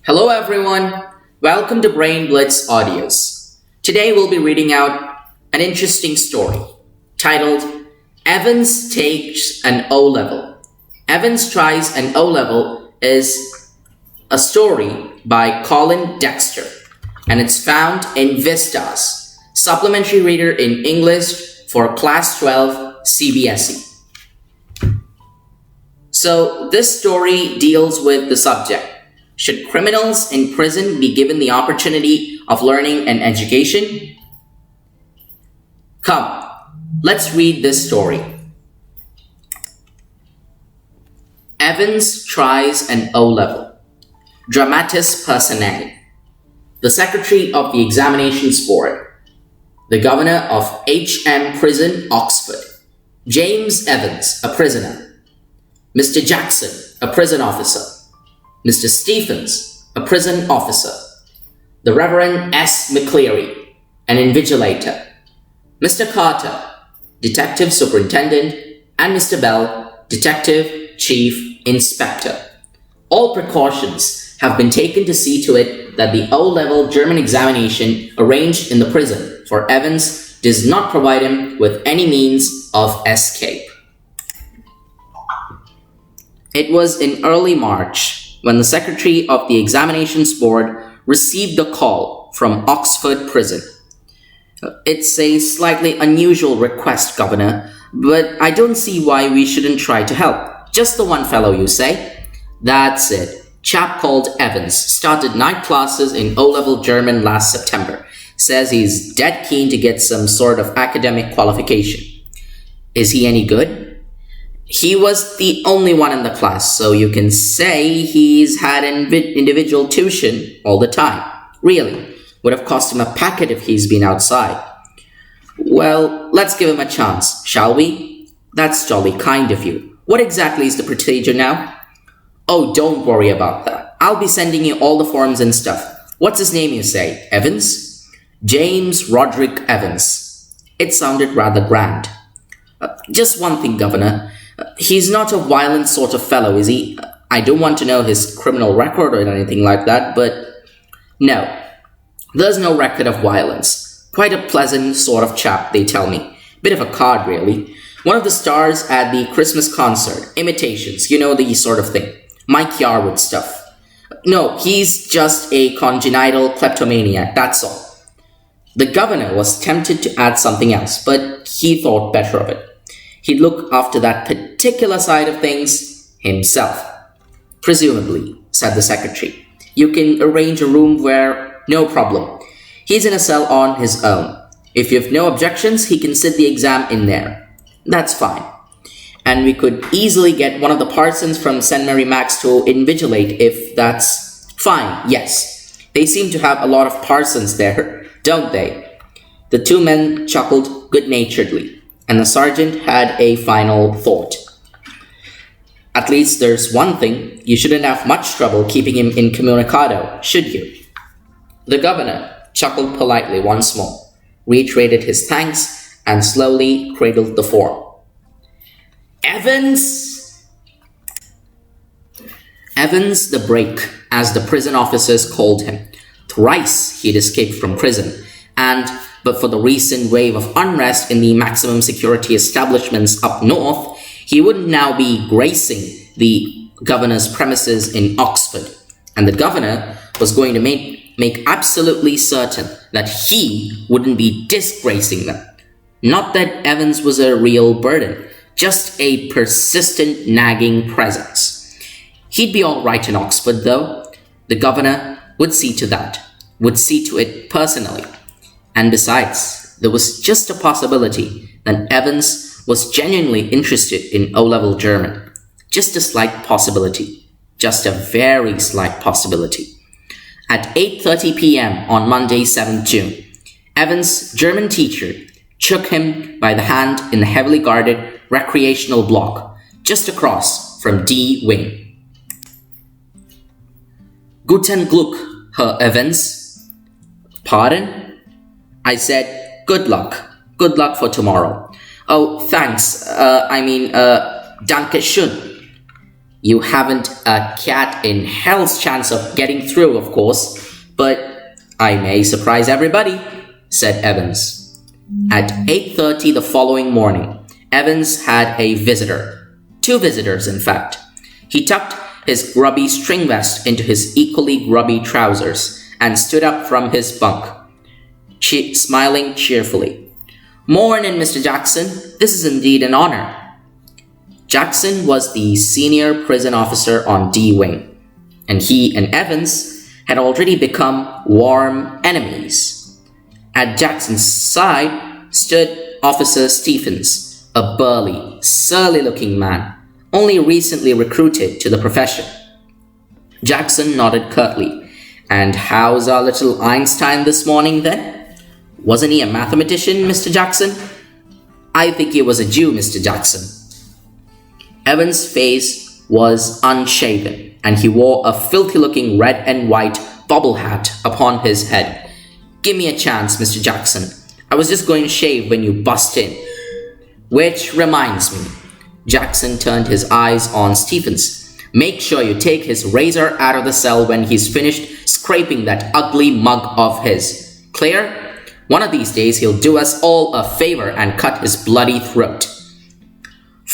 Hello everyone, welcome to Brain Blitz Audios. Today we'll be reading out an interesting story titled Evans Takes an O-Level. Evans Tries an O-Level is a story by Colin Dexter and it's found in Vistas, Supplementary Reader in English for Class 12 Cbse. So this story deals with the subject. Should criminals in prison be given the opportunity of learning and education? Come, let's read this story. Evans tries an O-level. Dramatis personae. The Secretary of the Examinations Board. The Governor of H.M. Prison, Oxford. James Evans, a prisoner. Mr. Jackson, a prison officer. Mr. Stephens, a prison officer. The Reverend S. McCleary, an invigilator. Mr. Carter, Detective Superintendent, and Mr. Bell, Detective Chief Inspector. All precautions have been taken to see to it that the O-level German examination arranged in the prison for Evans does not provide him with any means of escape. It was in early March when the Secretary of the Examinations Board received a call from Oxford Prison. It's a slightly unusual request, Governor, but I don't see why we shouldn't try to help. Just the one fellow, you say? That's it. Chap called Evans started night classes in O-level German last September. Says he's dead keen to get some sort of academic qualification. Is he any good? He was the only one in the class, so you can say he's had individual tuition all the time. Really, would have cost him a packet if he's been outside. Well, let's give him a chance, shall we? That's jolly kind of you. What exactly is the procedure now? Oh, don't worry about that. I'll be sending you all the forms and stuff. What's his name, you say? Evans? James Roderick Evans. It sounded rather grand. Just one thing, Governor. He's not a violent sort of fellow, is he? I don't want to know his criminal record or anything like that, but no. There's no record of violence. Quite a pleasant sort of chap, they tell me. Bit of a card, really. One of the stars at the Christmas concert. Imitations, you know, the sort of thing. Mike Yarwood stuff. No, he's just a congenital kleptomaniac, that's all. The governor was tempted to add something else, but he thought better of it. He'd look after that particular side of things himself. Presumably, said the secretary. You can arrange a room where, no problem. He's in a cell on his own. If you've no objections, he can sit the exam in there. That's fine. And we could easily get one of the parsons from St. Mary Max to invigilate if that's fine, yes. They seem to have a lot of parsons there, don't they? The two men chuckled good-naturedly. And the sergeant had a final thought. At least there's one thing. You shouldn't have much trouble keeping him incommunicado, should you? The governor chuckled politely once more, reiterated his thanks, and slowly cradled the form. Evans the Break, as the prison officers called him. Thrice he'd escaped from prison, and but for the recent wave of unrest in the maximum security establishments up north, he would now be gracing the governor's premises in Oxford. And the governor was going to make absolutely certain that he wouldn't be disgracing them. Not that Evans was a real burden, just a persistent nagging presence. He'd be all right in Oxford, though. The governor would see to that, would see to it personally. And besides, there was just a possibility that Evans was genuinely interested in O-level German. Just a slight possibility. Just a very slight possibility. At 8:30 p.m. on Monday, 7th June, Evans' German teacher shook him by the hand in the heavily guarded recreational block, just across from D Wing. Guten Glück, Herr Evans. Pardon? I said, good luck. Good luck for tomorrow. Oh, thanks. Danke schön. You haven't a cat in hell's chance of getting through, of course, but I may surprise everybody, said Evans. At 8:30 the following morning, Evans had a visitor. 2 visitors, in fact. He tucked his grubby string vest into his equally grubby trousers and stood up from his bunk, smiling cheerfully. "Mornin', Mr. Jackson. This is indeed an honor." Jackson was the senior prison officer on D Wing, and he and Evans had already become warm enemies. At Jackson's side stood Officer Stephens, a burly, surly-looking man, only recently recruited to the profession. Jackson nodded curtly. "And how's our little Einstein this morning, then? Wasn't he a mathematician, Mr. Jackson?" "I think he was a Jew, Mr. Jackson." Evans' face was unshaven, and he wore a filthy-looking red and white bobble hat upon his head. "Give me a chance, Mr. Jackson. I was just going to shave when you bust in." "Which reminds me," Jackson turned his eyes on Stephens, "make sure you take his razor out of the cell when he's finished scraping that ugly mug of his. Clear? One of these days he'll do us all a favor and cut his bloody throat."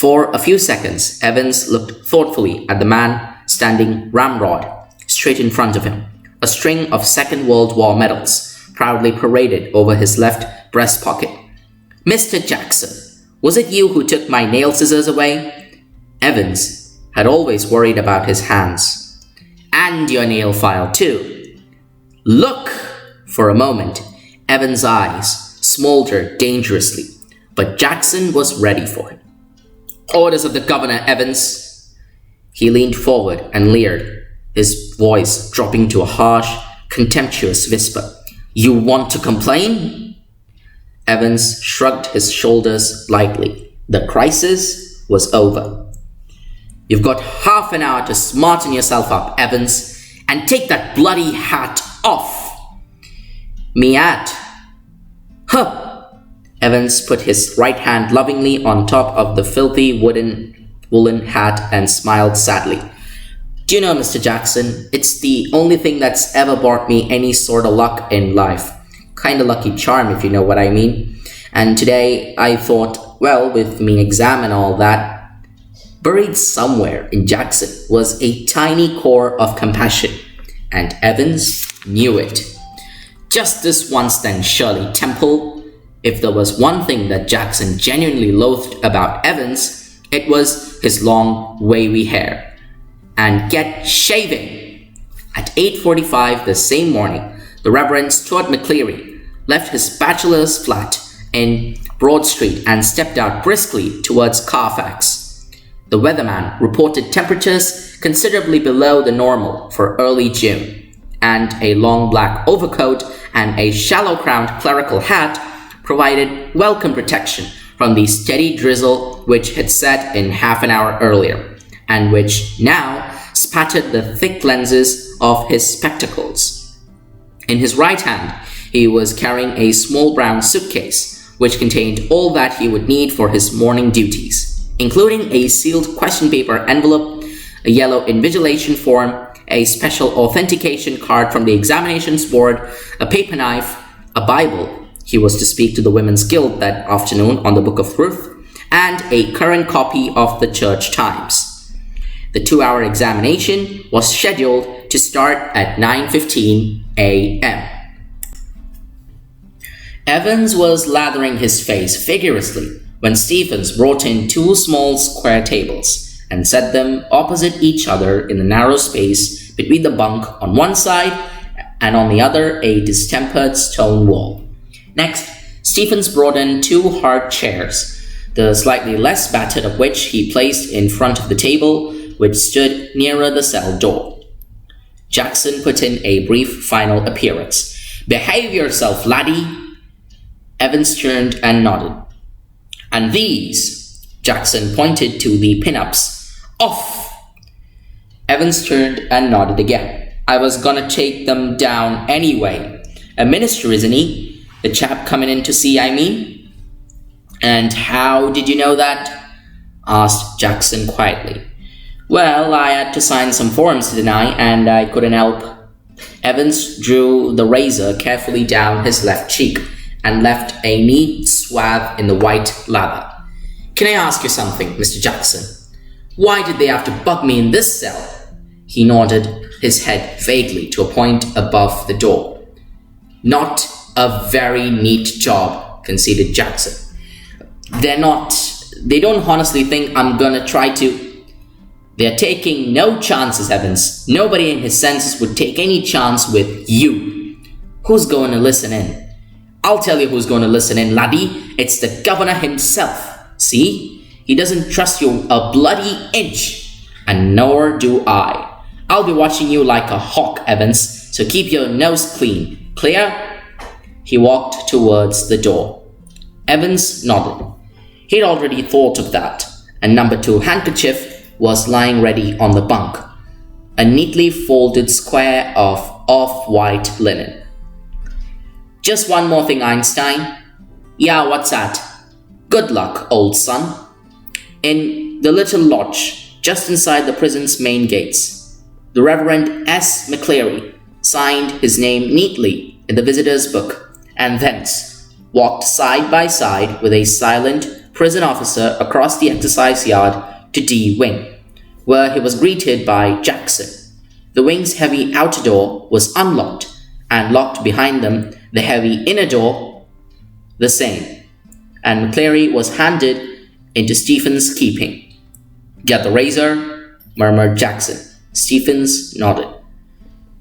For a few seconds, Evans looked thoughtfully at the man standing ramrod straight in front of him, a string of Second World War medals proudly paraded over his left breast pocket. "Mr. Jackson, was it you who took my nail scissors away?" Evans had always worried about his hands. "And your nail file, too." "Look!" For a moment, Evans' eyes smoldered dangerously, but Jackson was ready for it. "Orders of the governor, Evans." He leaned forward and leered, his voice dropping to a harsh, contemptuous whisper. "You want to complain?" Evans shrugged his shoulders lightly. The crisis was over. "You've got half an hour to smarten yourself up, Evans, and take that bloody hat off." "Me hat? Huh!" Evans put his right hand lovingly on top of the filthy woolen hat and smiled sadly. "Do you know, Mr. Jackson, it's the only thing that's ever brought me any sort of luck in life. Kinda lucky charm, if you know what I mean. And today I thought, well, with me exam and all that." Buried somewhere in Jackson was a tiny core of compassion, and Evans knew it. Just this once then, Shirley Temple. If there was one thing that Jackson genuinely loathed about Evans, it was his long, wavy hair. And get shaving! At 8:45 the same morning, the Reverend Stuart McCleary left his bachelor's flat in Broad Street and stepped out briskly towards Carfax. The weatherman reported temperatures considerably below the normal for early June, and a long black overcoat and a shallow-crowned clerical hat provided welcome protection from the steady drizzle which had set in half an hour earlier, and which now spattered the thick lenses of his spectacles. In his right hand, he was carrying a small brown suitcase, which contained all that he would need for his morning duties, including a sealed question paper envelope, a yellow invigilation form, a special authentication card from the examinations board, a paper knife, a Bible — he was to speak to the Women's Guild that afternoon on the Book of Ruth — and a current copy of the Church Times. The 2-hour examination was scheduled to start at 9:15 a.m. Evans was lathering his face vigorously when Stephens brought in 2 small square tables and set them opposite each other in the narrow space between the bunk on one side and on the other a distempered stone wall. Next, Stephens brought in 2 hard chairs, the slightly less battered of which he placed in front of the table, which stood nearer the cell door. Jackson put in a brief final appearance. "Behave yourself, laddie." Evans turned and nodded. "And these," Jackson pointed to the pin-ups, "off." Evans turned and nodded again. "I was gonna take them down anyway. A minister, isn't he? The chap coming in to see, I mean." "And how did you know that?" asked Jackson quietly. Well, I had to sign some forms to deny, and I couldn't help. Evans drew the razor carefully down his left cheek and left a neat swath in the white lather. Can I ask you something, Mr. Jackson? Why did they have to bug me in this cell? He nodded his head vaguely to a point above the door. Not a very neat job, conceded Jackson. They don't honestly think I'm gonna try to... They're taking no chances, Evans. Nobody in his senses would take any chance with you. Who's going to listen in? I'll tell you who's going to listen in, laddie. It's the governor himself. See? He doesn't trust you a bloody inch. And nor do I. I'll be watching you like a hawk, Evans, so keep your nose clean. Clear? He walked towards the door. Evans nodded. He'd already thought of that, and number 2 handkerchief was lying ready on the bunk, a neatly folded square of off-white linen. Just one more thing, Einstein. Yeah, what's that? Good luck, old son. In the little lodge, just inside the prison's main gates, the Reverend S. McCleary signed his name neatly in the visitor's book, and thence walked side by side with a silent prison officer across the exercise yard to D Wing, where he was greeted by Jackson. The wing's heavy outer door was unlocked, and locked behind them, the heavy inner door the same, and McCleary was handed into Stephen's keeping. Get the razor, murmured Jackson. Stephens nodded.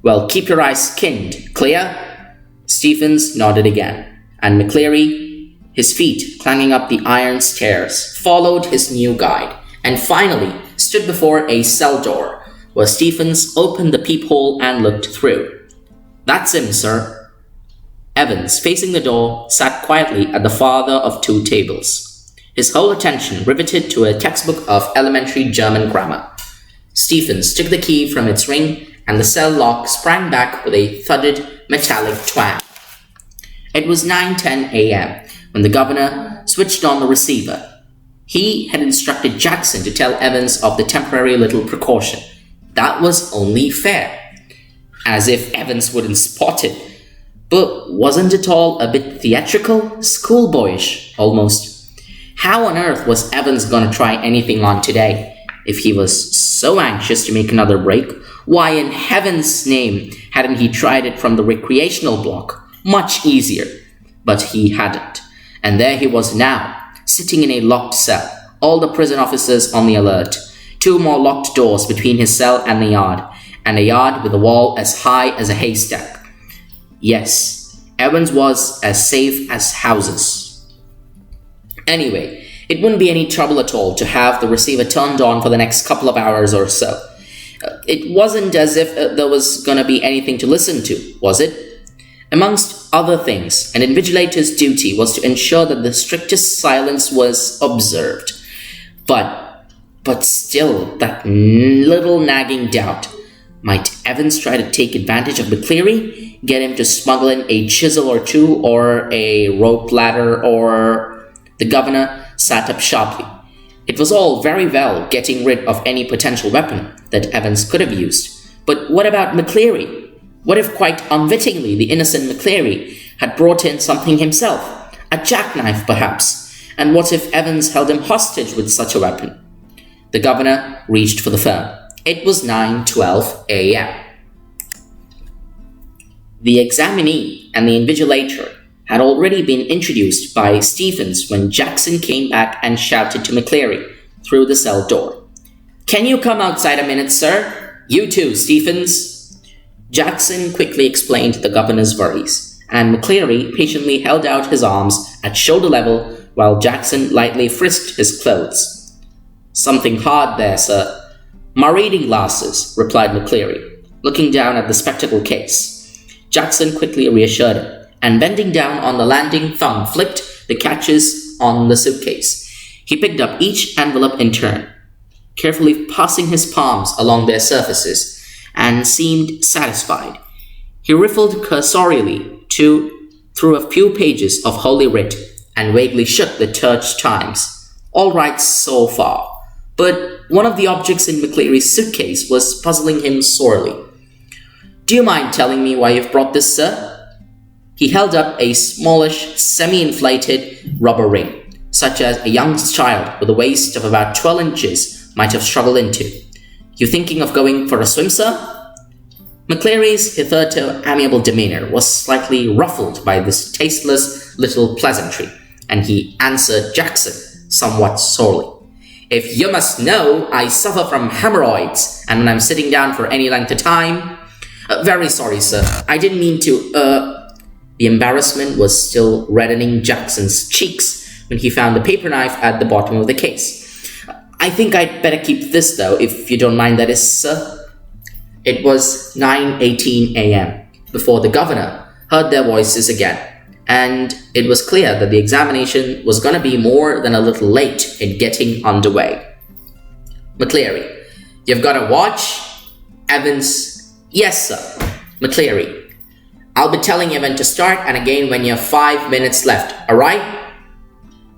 Well, keep your eyes skinned, clear? Stephens nodded again, and McCleary, his feet clanging up the iron stairs, followed his new guide, and finally stood before a cell door, where Stephens opened the peephole and looked through. That's him, sir. Evans, facing the door, sat quietly at the farther of 2 tables, his whole attention riveted to a textbook of elementary German grammar. Stephens took the key from its ring, and the cell lock sprang back with a thudded metallic twang. It was 9:10 a.m. when the governor switched on the receiver. He had instructed Jackson to tell Evans of the temporary little precaution. That was only fair. As if Evans wouldn't spot it. But wasn't it all a bit theatrical? Schoolboyish, almost. How on earth was Evans going to try anything on today? If he was so anxious to make another break, why in heaven's name hadn't he tried it from the recreational block? Much easier. But he hadn't. And there he was now, sitting in a locked cell, all the prison officers on the alert, 2 more locked doors between his cell and the yard, and a yard with a wall as high as a haystack. Yes, Evans was as safe as houses. Anyway, it wouldn't be any trouble at all to have the receiver turned on for the next couple of hours or so. It wasn't as if there was going to be anything to listen to, was it? Amongst other things, an invigilator's duty was to ensure that the strictest silence was observed. But still, that little nagging doubt. Might Evans try to take advantage of McCleary? Get him to smuggle in a chisel or 2 or a rope ladder or... The governor sat up sharply. It was all very well getting rid of any potential weapon that Evans could have used. But what about McCleary? What if quite unwittingly the innocent McCleary had brought in something himself? A jackknife, perhaps? And what if Evans held him hostage with such a weapon? The governor reached for the phone. It was 9:12 a.m. The examinee and the invigilator had already been introduced by Stephens when Jackson came back and shouted to McCleary through the cell door. Can you come outside a minute, sir? You too, Stephens. Jackson quickly explained the governor's worries, and McCleary patiently held out his arms at shoulder level while Jackson lightly frisked his clothes. Something hard there, sir. My reading glasses, replied McCleary, looking down at the spectacle case. Jackson quickly reassured him, and bending down on the landing thumb flipped the catches on the suitcase. He picked up each envelope in turn, carefully passing his palms along their surfaces, and seemed satisfied. He riffled cursorily through a few pages of Holy Writ and vaguely shook the Church Times. All right so far, but one of the objects in McCleary's suitcase was puzzling him sorely. "Do you mind telling me why you've brought this, sir?" He held up a smallish, semi-inflated rubber ring, such as a young child with a waist of about 12 inches might have struggled into. "You thinking of going for a swim, sir?" McCleary's hitherto amiable demeanor was slightly ruffled by this tasteless little pleasantry, and he answered Jackson somewhat sorely. "If you must know, I suffer from hemorrhoids, and when I'm sitting down for any length of time—" "Very sorry, sir. I didn't mean to, The embarrassment was still reddening Jackson's cheeks when he found the paper knife at the bottom of the case. "I think I'd better keep this, though, if you don't mind, that is, sir." It was 9:18 a.m. before the governor heard their voices again, and it was clear that the examination was going to be more than a little late in getting underway. "McCleary, you've got a watch?" Evans, "Yes, sir." "McCleary, I'll be telling you when to start and again when you have 5 minutes left, all right?"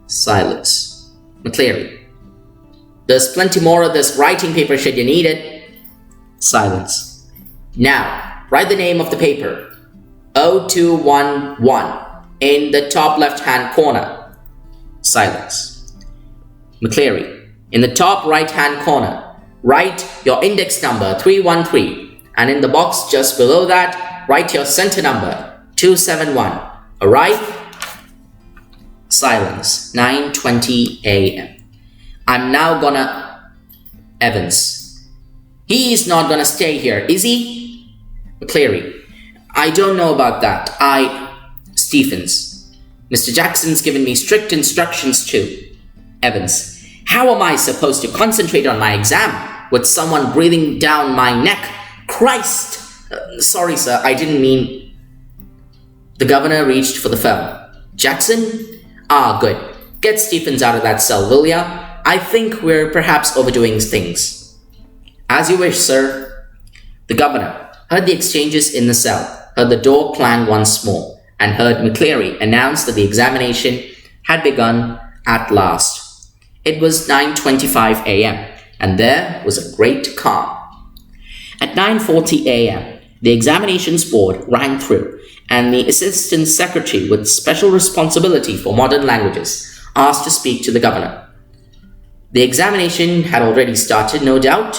Silence. "McCleary, there's plenty more of this writing paper should you need it." Silence. "Now, write the name of the paper. 0211 in the top left-hand corner." Silence. "McCleary, in the top right-hand corner, write your index number 313, and in the box just below that, write your center number 271. All right?" Silence. 9:20 a.m. "I'm now gonna—" Evans, "He's not gonna stay here, is he?" McCleary, "I don't know about that. Stephens, Mr. Jackson's given me strict instructions to." Evans, "How am I supposed to concentrate on my exam with someone breathing down my neck? Christ! Sorry, sir, I didn't mean—" The governor reached for the phone. "Jackson? Good. Get Stephens out of that cell, will ya? I think we're perhaps overdoing things." "As you wish, sir." The governor heard the exchanges in the cell, heard the door clang once more, and heard McCleary announce that the examination had begun at last. It was 9:25 a.m., and there was a great calm. At 9:40 a.m., the examinations board rang through, and the assistant secretary with special responsibility for modern languages asked to speak to the governor. The examination had already started, no doubt?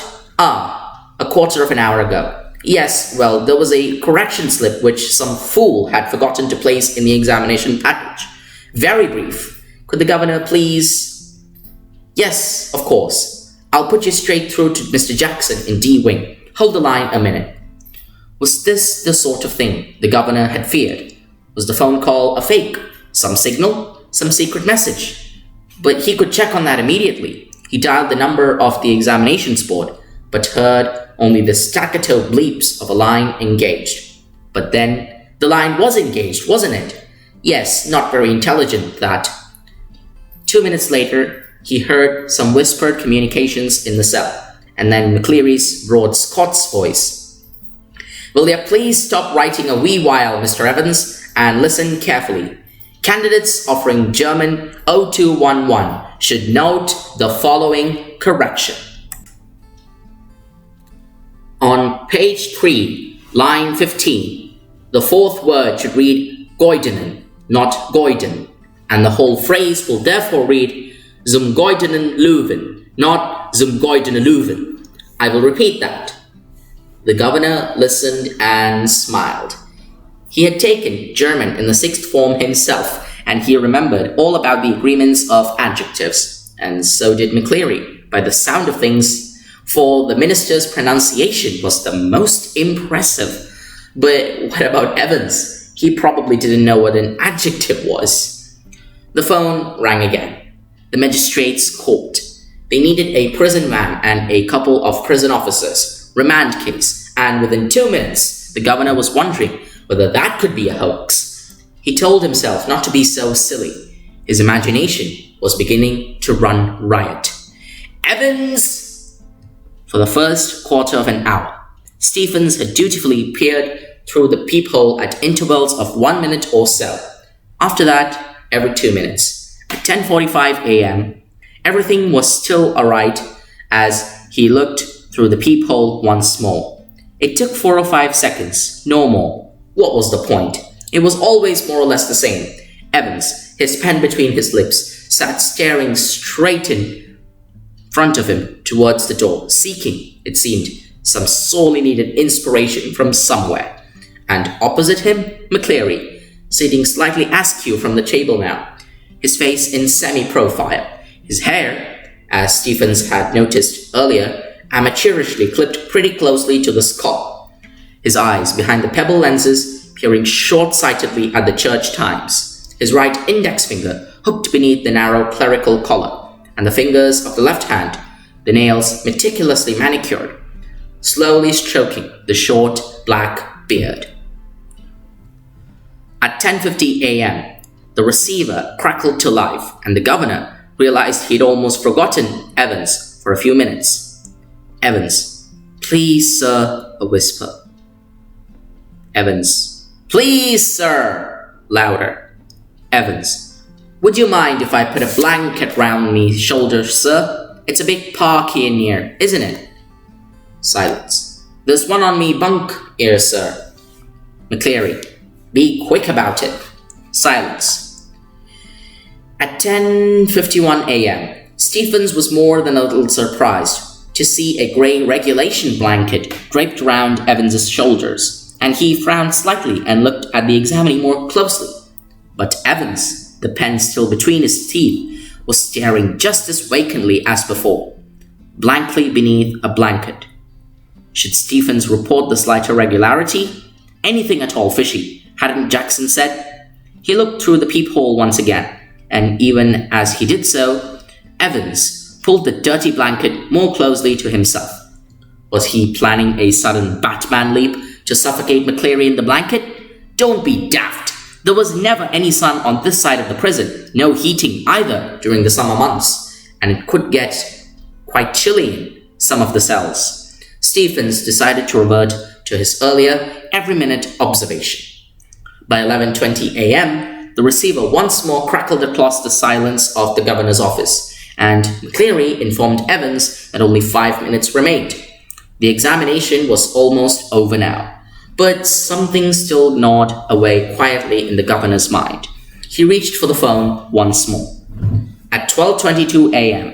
A quarter of an hour ago. Yes, well, there was a correction slip which some fool had forgotten to place in the examination package. Very brief. Could the governor please— Yes, of course. I'll put you straight through to Mr. Jackson in D Wing. Hold the line a minute. Was this the sort of thing the governor had feared? Was the phone call a fake? Some signal? Some secret message? But he could check on that immediately. He dialed the number of the examinations board, but heard only the staccato bleeps of a line engaged. But then, the line was engaged, wasn't it? Yes, not very intelligent, that. 2 minutes later, he heard some whispered communications in the cell, and then McCleary's broad Scots voice. "Will you please stop writing a wee while, Mr. Evans, and listen carefully. Candidates offering German 0211 should note the following correction. On page 3, line 15, the fourth word should read Goidenen, not Goiden, and the whole phrase will therefore read Zum Goidenen Löwen, not Zum Goidenen Löwen. I will repeat that." The governor listened and smiled. He had taken German in the 6th form himself, and he remembered all about the agreements of adjectives, and so did McCleary, by the sound of things, for the minister's pronunciation was the most impressive. But what about Evans? He probably didn't know what an adjective was. The phone rang again. The magistrates called. They needed a prison van and a couple of prison officers. Remand case, and within 2 minutes, the governor was wondering whether that could be a hoax. He told himself not to be so silly. His imagination was beginning to run riot. "Evans!" For the first quarter of an hour, Stephens had dutifully peered through the peephole at intervals of 1 minute or so. After that, every 2 minutes. At 10:45 a.m., everything was still all right, as he looked through the peephole once more. It took 4 or 5 seconds, no more. What was the point? It was always more or less the same. Evans, his pen between his lips, sat staring straight in front of him towards the door, seeking, it seemed, some sorely needed inspiration from somewhere. And opposite him, McCleary, sitting slightly askew from the table now, his face in semi-profile, his hair, as Stephens had noticed earlier, amateurishly clipped pretty closely to the skull, his eyes behind the pebble lenses peering short-sightedly at the church times, his right index finger hooked beneath the narrow clerical collar, and the fingers of the left hand, the nails meticulously manicured, slowly stroking the short black beard. At 10:50 a.m., the receiver crackled to life, and the governor realized he'd almost forgotten Evans for a few minutes. "Evans, please, sir," a whisper. Evans, "Please, sir," louder. Evans, "Would you mind if I put a blanket round me shoulders, sir? It's a bit parky in here, isn't it?" Silence. "There's one on me bunk here, sir." McCleary, "Be quick about it." Silence. At 10:51 a.m., Stephens was more than a little surprised to see a grey regulation blanket draped round Evans's shoulders, and he frowned slightly and looked at the examinee more closely. But Evans, the pen still between his teeth, was staring just as vacantly as before, blankly beneath a blanket. Should Stephens report the slight irregularity? Anything at all fishy, hadn't Jackson said? He looked through the peephole once again, and even as he did so, Evans pulled the dirty blanket more closely to himself. Was he planning a sudden Batman leap to suffocate McCleary in the blanket? Don't be daft! There was never any sun on this side of the prison, no heating either during the summer months, and it could get quite chilly in some of the cells. Stephens decided to revert to his earlier every-minute observation. By 11:20 a.m., the receiver once more crackled across the silence of the governor's office, and McCleary informed Evans that only 5 minutes remained. The examination was almost over now, but something still gnawed away quietly in the governor's mind. He reached for the phone once more. At 12:22 a.m.,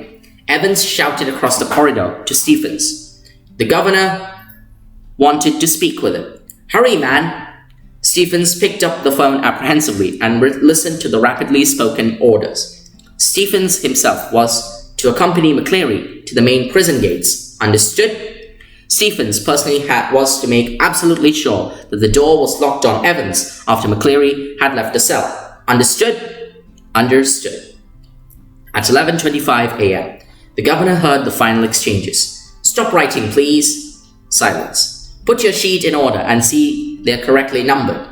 Evans shouted across the corridor to Stephens. The governor wanted to speak with him. "Hurry, man!" Stephens picked up the phone apprehensively and listened to the rapidly spoken orders. Stephens himself was to accompany McCleary to the main prison gates. Understood? Stephens personally was to make absolutely sure that the door was locked on Evans after McCleary had left the cell. Understood? Understood. At 11:25 a.m., the governor heard the final exchanges. "Stop writing, please." Silence. "Put your sheet in order and see they're correctly numbered."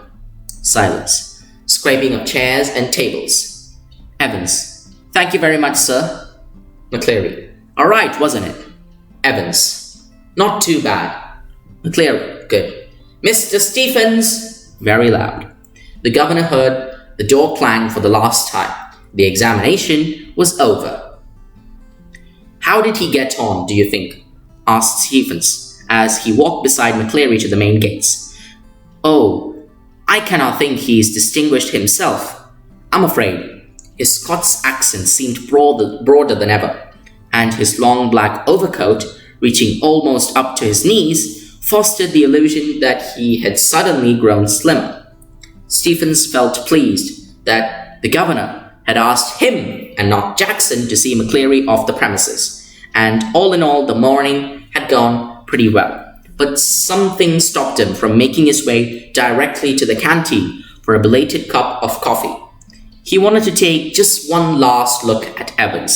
Silence. Scraping of chairs and tables. Evans, "Thank you very much, sir." McCleary, "All right, wasn't it?" Evans, "Not too bad." McCleary, "Good." "Mr. Stephens," very loud. The governor heard the door clang for the last time. The examination was over. "How did he get on, do you think?" asked Stephens, as he walked beside McCleary to the main gates. "Oh, I cannot think he's distinguished himself, I'm afraid." His Scots accent seemed broader than ever, and his long black overcoat, reaching almost up to his knees, fostered the illusion that he had suddenly grown slimmer. Stephens felt pleased that the governor had asked him and not Jackson to see McCleary off the premises, and all in all the morning had gone pretty well. But something stopped him from making his way directly to the canteen for a belated cup of coffee. He wanted to take just one last look at Evans.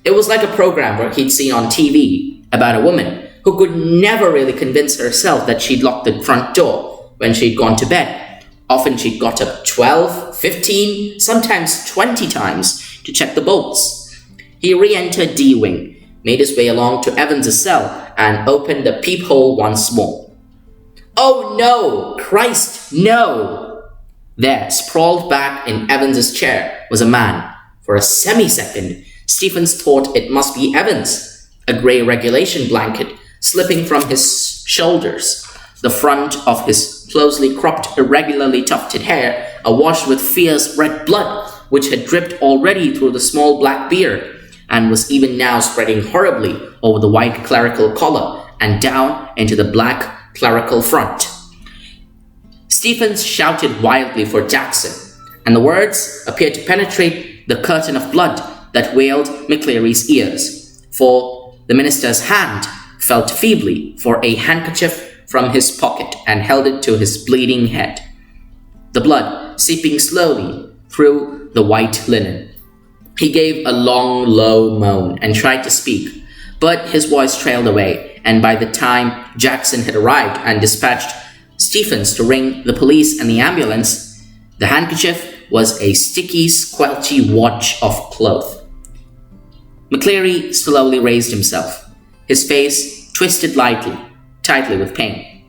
It was like a program where he'd seen on TV about a woman who could never really convince herself that she'd locked the front door when she'd gone to bed. Often she'd got up 12, 15, sometimes 20 times to check the bolts. He re-entered D-Wing, made his way along to Evans' cell, and opened the peephole once more. "Oh no! Christ, no!" There, sprawled back in Evans' chair, was a man. For a semi-second, Stephens thought it must be Evans. a grey regulation blanket slipping from his shoulders, the front of his closely cropped, irregularly tufted hair awash with fierce red blood, which had dripped already through the small black beard, and was even now spreading horribly over the white clerical collar and down into the black clerical front. Stephens shouted wildly for Jackson, and the words appeared to penetrate the curtain of blood that veiled McCleary's ears, for the minister's hand felt feebly for a handkerchief from his pocket and held it to his bleeding head, the blood seeping slowly through the white linen. He gave a long, low moan and tried to speak, but his voice trailed away, and by the time Jackson had arrived and dispatched Stephens to ring the police and the ambulance, the handkerchief was a sticky, squelchy watch of cloth. McCleary slowly raised himself, his face twisted tightly with pain.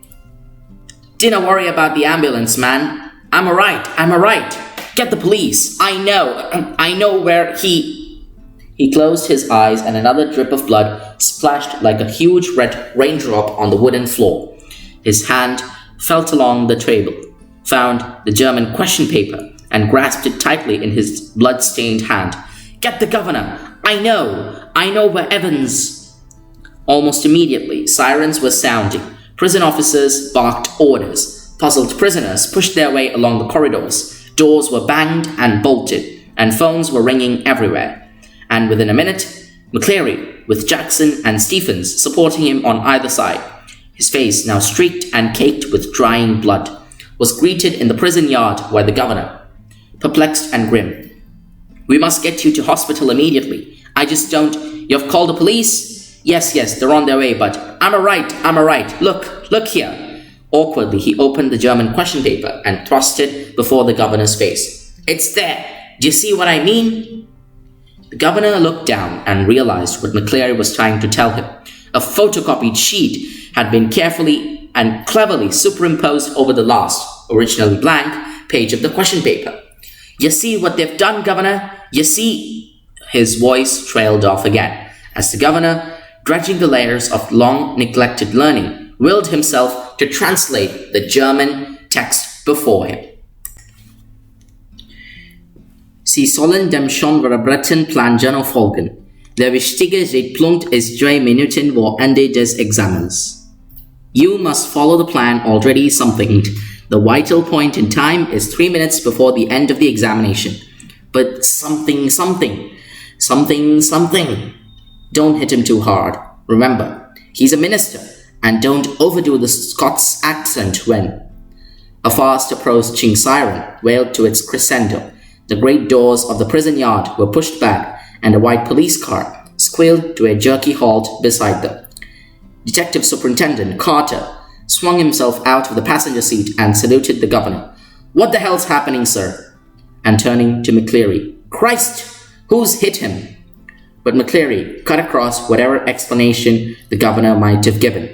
"Dinna worry about the ambulance, man. I'm alright. Get the police. I know where he..." He closed his eyes and another drip of blood splashed like a huge red raindrop on the wooden floor. His hand felt along the table, found the German question paper, and grasped it tightly in his blood-stained hand. "Get the governor! I know where Evans..." Almost immediately, sirens were sounding. Prison officers barked orders. Puzzled prisoners pushed their way along the corridors. Doors were banged and bolted, and phones were ringing everywhere. And within a minute, McCleary, with Jackson and Stephens supporting him on either side, his face now streaked and caked with drying blood, was greeted in the prison yard by the governor, perplexed and grim. "We must get you to hospital immediately. I just don't... You've called the police?" Yes, they're on their way, but I'm alright. Look here." Awkwardly, he opened the German question paper and thrust it before the governor's face. "It's there. Do you see what I mean?" The governor looked down and realized what McCleary was trying to tell him. A photocopied sheet had been carefully and cleverly superimposed over the last, originally blank, page of the question paper. "You see what they've done, Governor? You see..." His voice trailed off again, as the governor, dredging the layers of long-neglected learning, willed himself to translate the German text before him. "Sie sollen dem schon verbreiten Plan noch folgen. Der wichtige Zeitpunkt ist 3 Minuten vor Ende des Examens." You must follow the plan already somethinged. The vital point in time is 3 minutes before the end of the examination. But something. Don't hit him too hard. Remember, he's a minister, and don't overdo the Scots accent when... A fast approaching siren wailed to its crescendo. The great doors of the prison yard were pushed back, and a white police car squealed to a jerky halt beside them. Detective Superintendent Carter swung himself out of the passenger seat and saluted the governor. "What the hell's happening, sir?" And turning to McCleary, "Christ, who's hit him?" But McCleary cut across whatever explanation the governor might have given.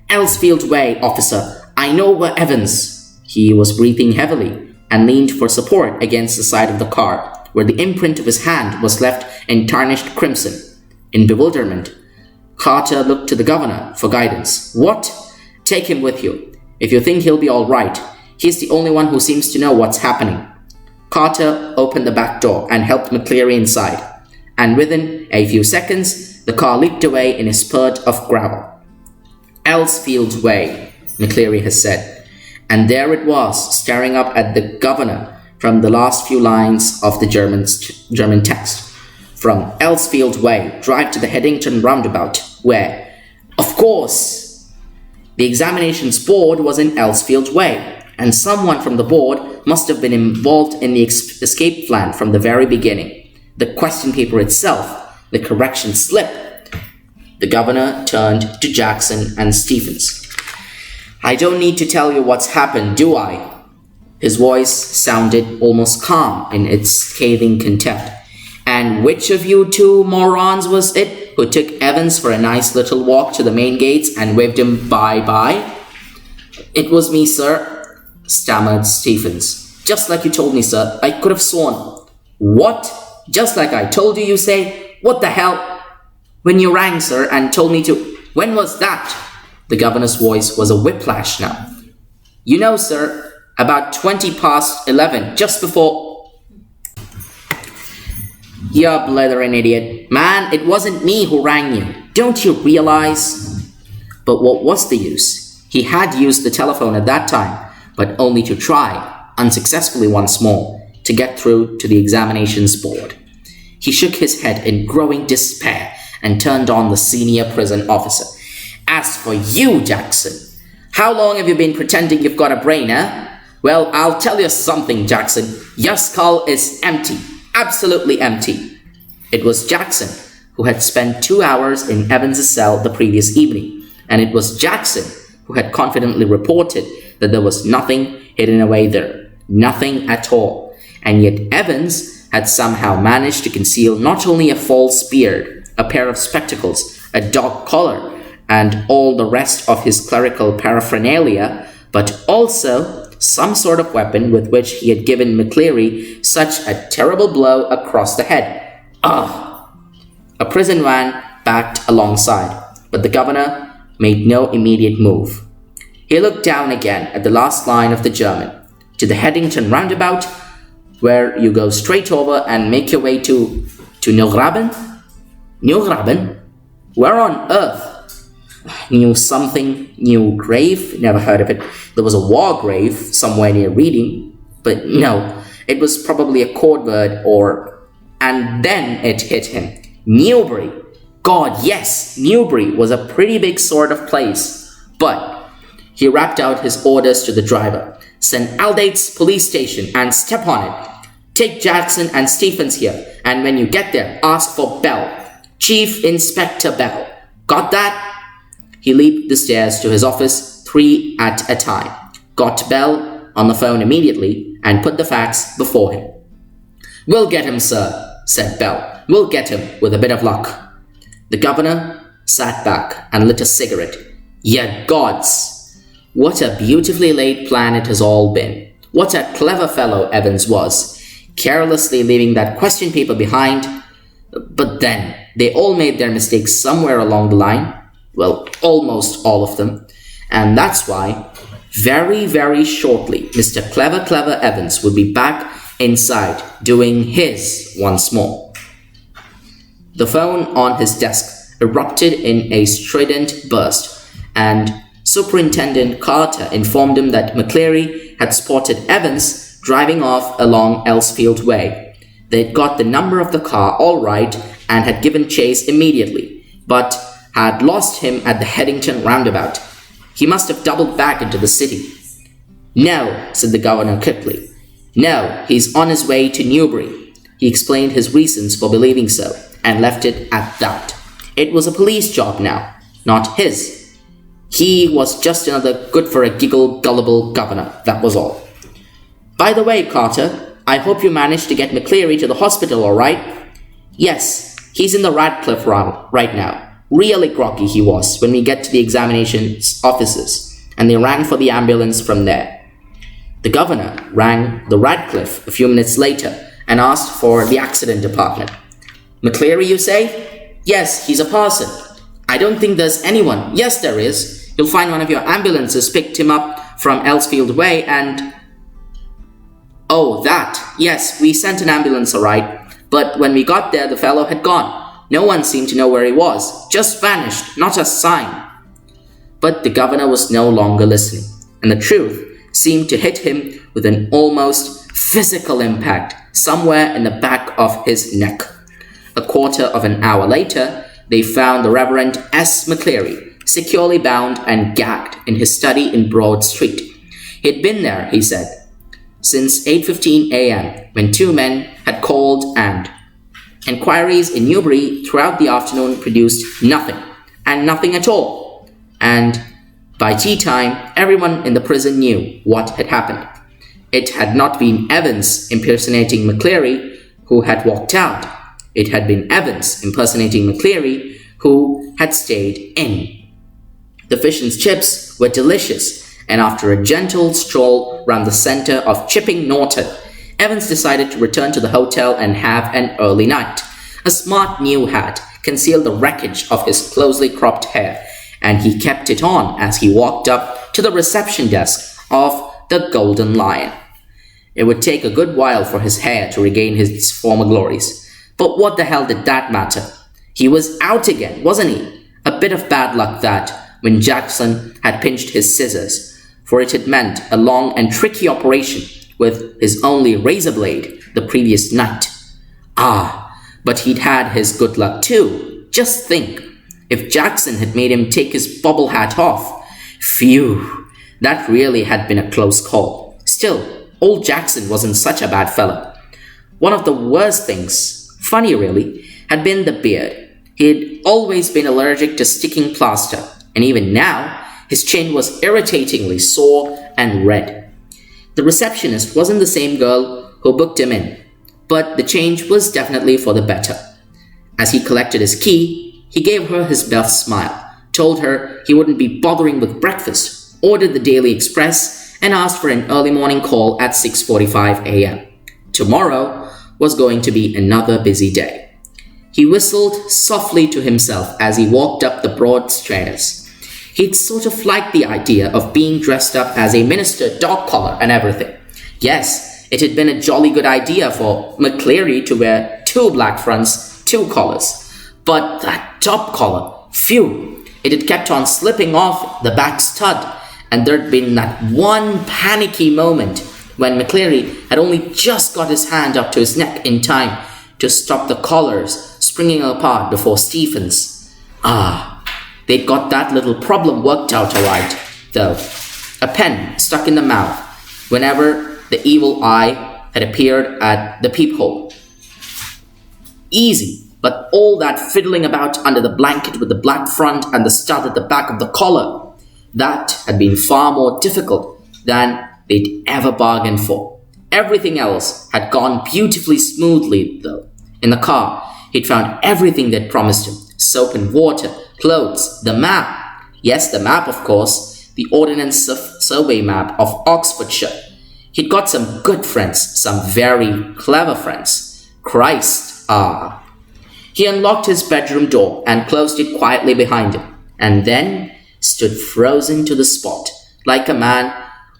"Elsfield Way, officer. I know where Evans..." He was breathing heavily and leaned for support against the side of the car, where the imprint of his hand was left in tarnished crimson. In bewilderment, Carter looked to the governor for guidance. "What? Take him with you. If you think he'll be all right. He's the only one who seems to know what's happening." Carter opened the back door and helped McCleary inside, and within a few seconds, the car leaped away in a spurt of gravel. "Elsfield Way," McCleary had said, and there it was, staring up at the governor from the last few lines of the German text. "From Elsfield Way, drive to the Headington roundabout, where..." Of course! The examinations board was in Elsfield Way, and someone from the board must have been involved in the escape plan from the very beginning. The question paper itself, the correction slip. The governor turned to Jackson and Stephens. "I don't need to tell you what's happened, do I?" His voice sounded almost calm in its scathing contempt. "And which of you two morons was it who took Evans for a nice little walk to the main gates and waved him bye-bye?" "It was me, sir," stammered Stephens. "Just like you told me, sir. I could have sworn..." "What? Just like I told you, you say? What the hell?" When you rang, sir, and told me to... When was that? The governor's voice was a whiplash now. You know, sir, about 11, just before... You blithering idiot. Man, it wasn't me who rang you. Don't you realize? But what was the use? He had used the telephone at that time, but only to try, unsuccessfully once more, to get through to the examinations board. He shook his head in growing despair and turned on the senior prison officer. As for you, Jackson, how long have you been pretending you've got a brain, eh? Well, I'll tell you something, Jackson. Your skull is empty. Absolutely empty. It was Jackson who had spent 2 hours in Evans' cell the previous evening, and it was Jackson who had confidently reported that there was nothing hidden away there. Nothing at all. And yet Evans had somehow managed to conceal not only a false beard, a pair of spectacles, a dog collar, and all the rest of his clerical paraphernalia, but also some sort of weapon with which he had given McCleary such a terrible blow across the head. Ugh! A prison van backed alongside, but the governor made no immediate move. He looked down again at the last line of the German, to the Headington roundabout, where you go straight over and make your way to Neugraben? Neugraben? Where on earth? New something, new grave? Never heard of it. There was a war grave somewhere near Reading, but no, it was probably a code word or... And then it hit him. Newbury. God, yes, Newbury was a pretty big sort of place. But he rapped out his orders to the driver. Send Aldate's police station and step on it. Take Jackson and Stephens here, and when you get there, ask for Bell. Chief Inspector Bell. Got that? He leaped the stairs to his office, 3 at a time, got Bell on the phone immediately, and put the facts before him. We'll get him, sir, said Bell. We'll get him, with a bit of luck. The governor sat back and lit a cigarette. Ye gods! What a beautifully laid plan it has all been. What a clever fellow Evans was, carelessly leaving that question paper behind. But then, they all made their mistakes somewhere along the line. Well, almost all of them. And that's why, very, very shortly, Mr. Clever Evans would be back inside, doing his once more. The phone on his desk erupted in a strident burst, and Superintendent Carter informed him that McCleary had spotted Evans driving off along Elsfield Way. They'd got the number of the car all right and had given chase immediately, but had lost him at the Headington roundabout. He must have doubled back into the city. No, said the governor quickly. No, he's on his way to Newbury. He explained his reasons for believing so, and left it at that. It was a police job now, not his. He was just another good-for-a-giggle, gullible governor, that was all. By the way, Carter, I hope you managed to get McCleary to the hospital all right? Yes, he's in the Radcliffe round right now. Really groggy he was when we get to the examinations offices, and they rang for the ambulance from there. The governor rang the Radcliffe a few minutes later and asked for the accident department. McCleary, you say? Yes, he's a parson. I don't think there's anyone. Yes, there is. You'll find one of your ambulances picked him up from Elsfield Way and... Oh, that. Yes, we sent an ambulance all right. But when we got there, the fellow had gone. No one seemed to know where he was. Just vanished. Not a sign. But the governor was no longer listening, and the truth seemed to hit him with an almost physical impact somewhere in the back of his neck. A quarter of an hour later, they found the Reverend S. McCleary securely bound and gagged in his study in Broad Street. He'd been there, he said, since 8:15 a.m. when 2 men had called, and enquiries in Newbury throughout the afternoon produced nothing, and nothing at all. And by tea time, everyone in the prison knew what had happened. It had not been Evans impersonating McCleary who had walked out. It had been Evans impersonating McCleary who had stayed in. The fish and chips were delicious, and after a gentle stroll round the center of Chipping Norton, Evans decided to return to the hotel and have an early night. A smart new hat concealed the wreckage of his closely cropped hair, and he kept it on as he walked up to the reception desk of the Golden Lion. It would take a good while for his hair to regain its former glories, but what the hell did that matter? He was out again, wasn't he? A bit of bad luck that, when Jackson had pinched his scissors, for it had meant a long and tricky operation with his only razor blade the previous night. But he'd had his good luck too. Just think, if Jackson had made him take his bobble hat off. Phew, that really had been a close call. Still, old Jackson wasn't such a bad fellow. One of the worst things, funny really, had been the beard. He'd always been allergic to sticking plaster, and even now, his chin was irritatingly sore and red. The receptionist wasn't the same girl who booked him in, but the change was definitely for the better. As he collected his key, he gave her his best smile, told her he wouldn't be bothering with breakfast, ordered the Daily Express, and asked for an early morning call at 6:45 a.m. Tomorrow was going to be another busy day. He whistled softly to himself as he walked up the broad stairs. He'd sort of liked the idea of being dressed up as a minister dog collar and everything. Yes, it had been a jolly good idea for McCleary to wear 2 black fronts, 2 collars. But that top collar, phew, it had kept on slipping off the back stud, and there'd been that one panicky moment when McCleary had only just got his hand up to his neck in time to stop the collars springing apart before Stephen's. They'd got that little problem worked out all right, though. A pen stuck in the mouth whenever the evil eye had appeared at the peephole. Easy, but all that fiddling about under the blanket with the black front and the stud at the back of the collar, that had been far more difficult than they'd ever bargained for. Everything else had gone beautifully smoothly, though. In the car, he'd found everything they'd promised him: soap and water, clothes, the map. Yes, the map, of course, the Ordnance Survey map of Oxfordshire. He'd got some good friends, some very clever friends. Christ, He unlocked his bedroom door and closed it quietly behind him, and then stood frozen to the spot, like a man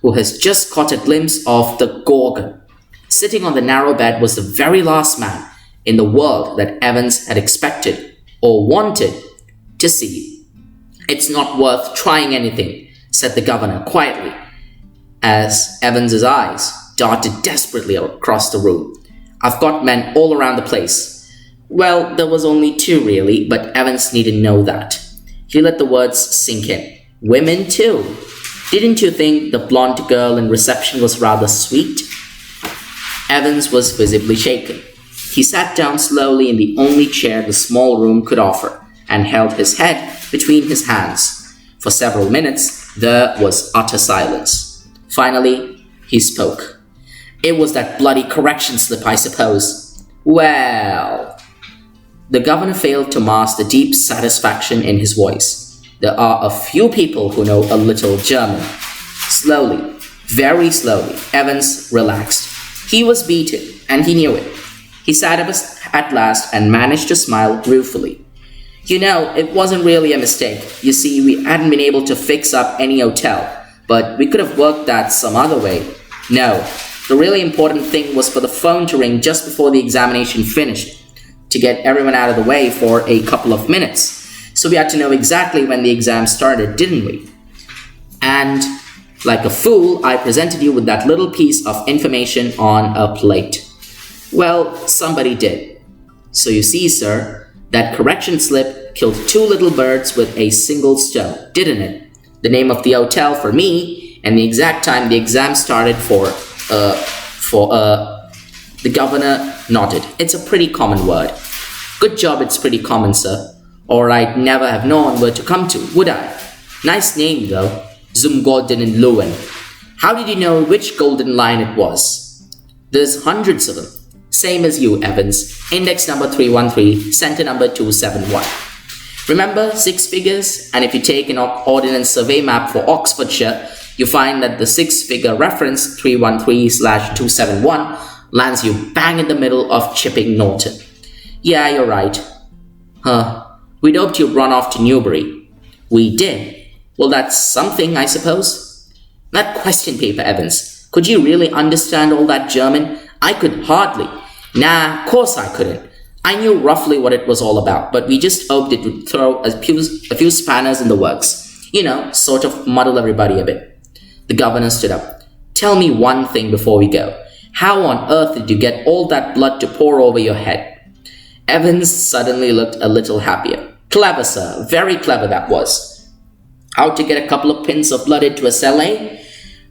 who has just caught a glimpse of the Gorgon. Sitting on the narrow bed was the very last man in the world that Evans had expected or wanted to see. "It's not worth trying anything," said the governor quietly, as Evans's eyes darted desperately across the room. "I've got men all around the place." Well, there was only 2 really, but Evans needn't know that. He let the words sink in. "Women too. Didn't you think the blonde girl in reception was rather sweet?" Evans was visibly shaken. He sat down slowly in the only chair the small room could offer, and held his head between his hands. For several minutes, there was utter silence. Finally, he spoke. "It was that bloody correction slip, I suppose." "Well..." The governor failed to mask the deep satisfaction in his voice. "There are a few people who know a little German." Slowly, very slowly, Evans relaxed. He was beaten, and he knew it. He sat up at last and managed to smile ruefully. "You know, it wasn't really a mistake. You see, we hadn't been able to fix up any hotel, but we could have worked that some other way. No, the really important thing was for the phone to ring just before the examination finished, to get everyone out of the way for a couple of minutes. So we had to know exactly when the exam started, didn't we? And like a fool, I presented you with that little piece of information on a plate. Well, somebody did. So you see, sir, that correction slip killed 2 little birds with a single stone, didn't it? The name of the hotel for me, and the exact time the exam started The governor nodded. "It's a pretty common word." "Good job, it's pretty common, sir. Or I'd never have known where to come to, would I? Nice name, though. Zum Golden and Lewin. How did you know which golden lion it was?" "There's hundreds of them. Same as you, Evans. Index number 313, center number 271. Remember, 6 figures, and if you take an Ordnance Survey map for Oxfordshire, you find that the 6-figure reference 313/271 lands you bang in the middle of Chipping Norton." "Yeah, you're right." We'd hoped you'd run off to Newbury. We did. Well, that's something, I suppose. That question paper, Evans. Could you really understand all that German? I could hardly. Nah, of course I couldn't. I knew roughly what it was all about, but we just hoped it would throw a few spanners in the works. You know, sort of muddle everybody a bit. The governor stood up. Tell me one thing before we go. How on earth did you get all that blood to pour over your head? Evans suddenly looked a little happier. Clever, sir. Very clever that was. How to get a couple of pins of blood into a cell, eh?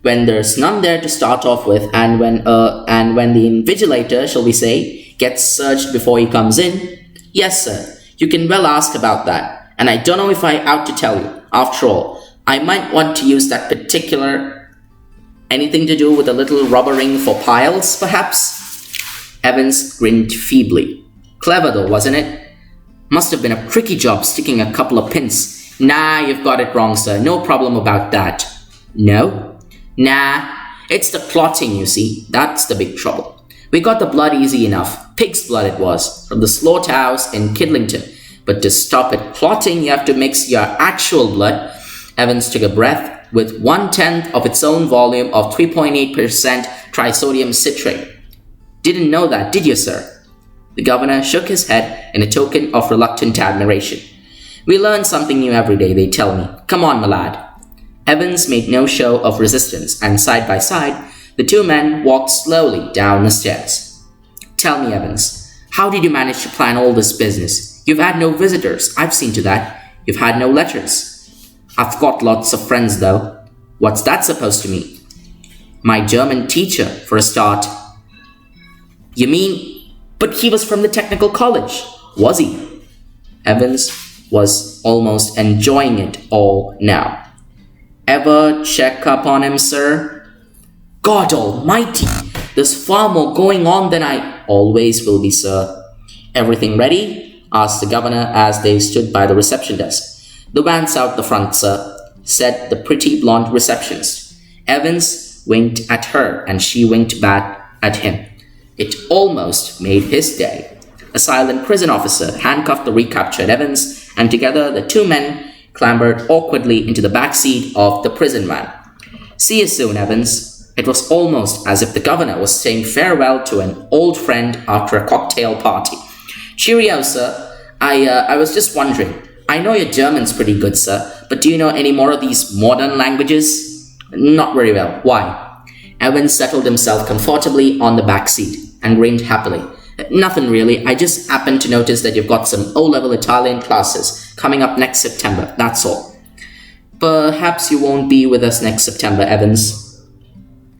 When there's none there to start off with, and when the invigilator, shall we say, gets searched before he comes in? Yes, sir. You can well ask about that. And I don't know if I ought to tell you. After all, I might want to use that particular... Anything to do with a little rubber ring for piles, perhaps? Evans grinned feebly. Clever though, wasn't it? Must have been a tricky job sticking a couple of pins. Nah, you've got it wrong, sir. No problem about that. No? Nah. It's the clotting, you see. That's the big trouble. We got the blood easy enough. Pig's blood it was, from the slaughterhouse in Kidlington. But to stop it clotting, you have to mix your actual blood. Evans took a breath. With 1/10 of its own volume of 3.8% trisodium citrate. Didn't know that, did you, sir? The governor shook his head in a token of reluctant admiration. We learn something new every day, they tell me. Come on, my lad. Evans made no show of resistance, and side by side, the two men walked slowly down the stairs. Tell me, Evans, how did you manage to plan all this business? You've had no visitors, I've seen to that. You've had no letters. I've got lots of friends, though. What's that supposed to mean? My German teacher, for a start. You mean, but he was from the technical college, was he? Evans was almost enjoying it all now. Ever check up on him, sir? God almighty, there's far more going on than I always will be, sir. Everything ready? Asked the governor as they stood by the reception desk. The van's out the front, sir, said the pretty blonde receptionist. Evans winked at her, and she winked back at him. It almost made his day. A silent prison officer handcuffed the recaptured Evans, and together the two men clambered awkwardly into the back seat of the prison van. See you soon, Evans. It was almost as if the governor was saying farewell to an old friend after a cocktail party. Cheerio, sir. I was just wondering. I know your German's pretty good, sir, but do you know any more of these modern languages? Not very well. Why? Evans settled himself comfortably on the back seat and grinned happily. Nothing really. I just happened to notice that you've got some O-level Italian classes coming up next September, that's all. Perhaps you won't be with us next September, Evans.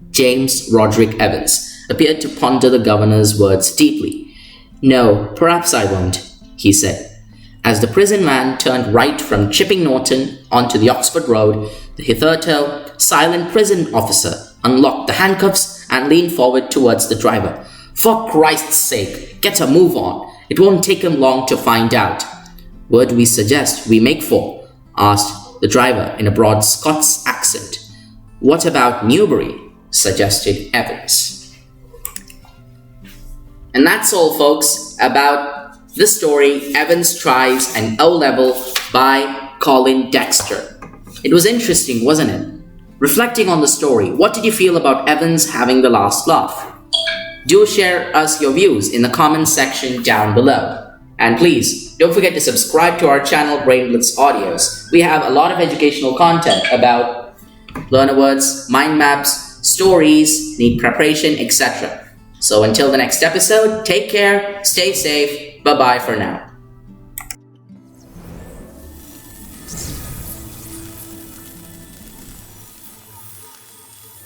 James Roderick Evans appeared to ponder the governor's words deeply. No, perhaps I won't, he said. As the prison van turned right from Chipping Norton onto the Oxford Road, the hitherto silent prison officer unlocked the handcuffs and leaned forward towards the driver. For Christ's sake, get a move on. It won't take him long to find out. Where do we suggest we make for? Asked the driver in a broad Scots accent. What about Newbury? Suggested Evans. And that's all, folks, about the story, Evans Tries an O-Level by Colin Dexter. It was interesting, wasn't it? Reflecting on the story, what did you feel about Evans having the last laugh? Do share us your views in the comments section down below. And please, don't forget to subscribe to our channel, Brain Blitz Audios. We have a lot of educational content about learner words, mind maps, stories, need preparation, etc. So until the next episode, take care, stay safe, bye-bye for now.